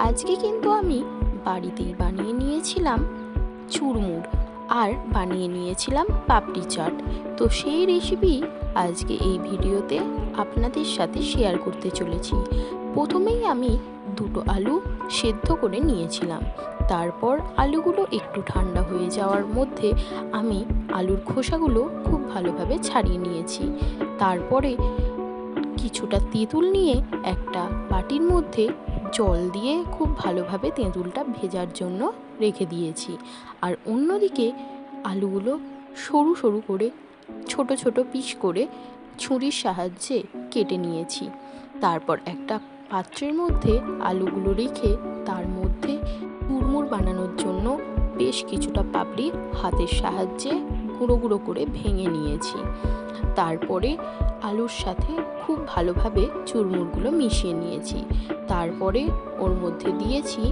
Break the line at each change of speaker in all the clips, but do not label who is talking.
আজকে কিন্তু আমি বাড়িতেই বানিয়ে নিয়েছিলাম চুরমুর আর বানিয়ে নিয়েছিলাম পাপড়ি চাট। তো সেই রেসিপি আজকে এই ভিডিওতে আপনাদের সাথে শেয়ার করতে চলেছি। প্রথমেই আমি দুটো আলু সেদ্ধ করে নিয়েছিলাম। তারপর আলুগুলো একটু ঠান্ডা হয়ে যাওয়ার মধ্যে আমি আলুর খোসাগুলো খুব ভালোভাবে ছাড়িয়ে নিয়েছি। তারপরে কিছুটা তেঁতুল নিয়ে একটা বাটির মধ্যে জল দিয়ে খুব ভালোভাবে তেঁতুলটা ভেজার জন্য রেখে দিয়েছি। আর অন্যদিকে আলুগুলো সরু সরু করে ছোট ছোট পিস করে ছুরির সাহায্যে কেটে নিয়েছি। তারপর একটা পাত্রের মধ্যে আলুগুলো রেখে তার মধ্যে চুরমুর বানানোর জন্য বেশ কিছুটা পাপড়ি হাতের সাহায্যে গুঁড়ো গুঁড়ো করে ভেঙে নিয়েছি। তারপরে আলুর সাথে খুব ভালোভাবে চুরমুরগুলো মিশিয়ে নিয়েছি। তারপরে ওর মধ্যে দিয়েছি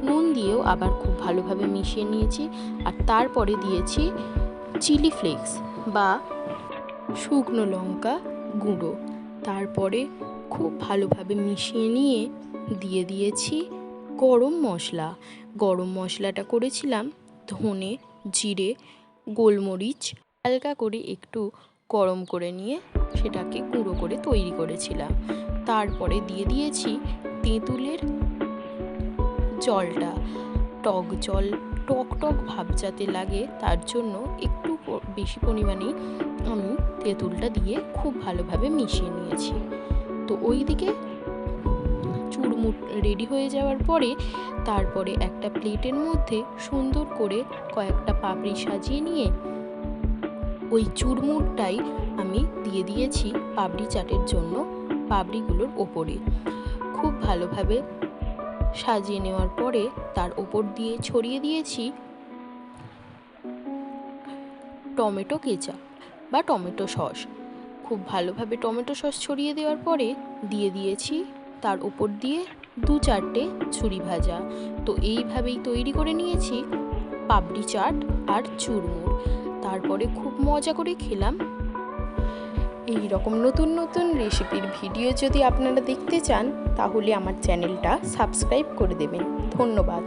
নুন দিয়েও আবার খুব ভালোভাবে মিশিয়ে নিয়েছি। আর তারপরে দিয়েছি চিলি ফ্লেক্স বা শুকনো লঙ্কা গুঁড়ো। তারপরে খুব ভালোভাবে মিশিয়ে নিয়ে দিয়ে দিয়েছি গরম মশলাটা করেছিলাম ধনে, জিরে, গোলমরিচ হালকা করে একটু গরম করে নিয়ে সেটাকে গুঁড়ো করে তৈরি করেছিলাম। তারপরে দিয়ে দিয়েছি তেঁতুলের জলটা, টক জল, টক ভাব যাতে লাগে তার জন্য একটু বেশি পরিমাণে আমি তেঁতুলটা দিয়ে খুব ভালোভাবে মিশিয়ে নিয়েছি। তো ওইদিকে চুরমুর রেডি হয়ে যাওয়ার পরে তারপরে একটা প্লেটের মধ্যে সুন্দর করে কয়েকটা পাপড়ি সাজিয়ে নিয়ে ওই চুরমুরটাই আমি দিয়ে দিয়েছি পাপড়ি চাটের জন্য পাপড়িগুলোর ওপরে। খুব ভালোভাবে সাজিয়ে নেওয়ার পরে তার ওপর দিয়ে ছড়িয়ে দিয়েছি টমেটো কেচাপ বা টমেটো সস। খুব ভালোভাবে টমেটো সস ছড়িয়ে দেওয়ার পরে দিয়ে দিয়েছি তার ওপর দিয়ে 2-4টে ঝুরি ভাজা। তো এইভাবেই তৈরি করে নিয়েছি পাপড়ি চাট আর চুরমুর। তারপরে খুব মজা করে খেলাম। এই রকম নতুন নতুন রেসিপির ভিডিও যদি আপনারা দেখতে চান তাহলে আমার চ্যানেলটা সাবস্ক্রাইব করে দেবেন। ধন্যবাদ।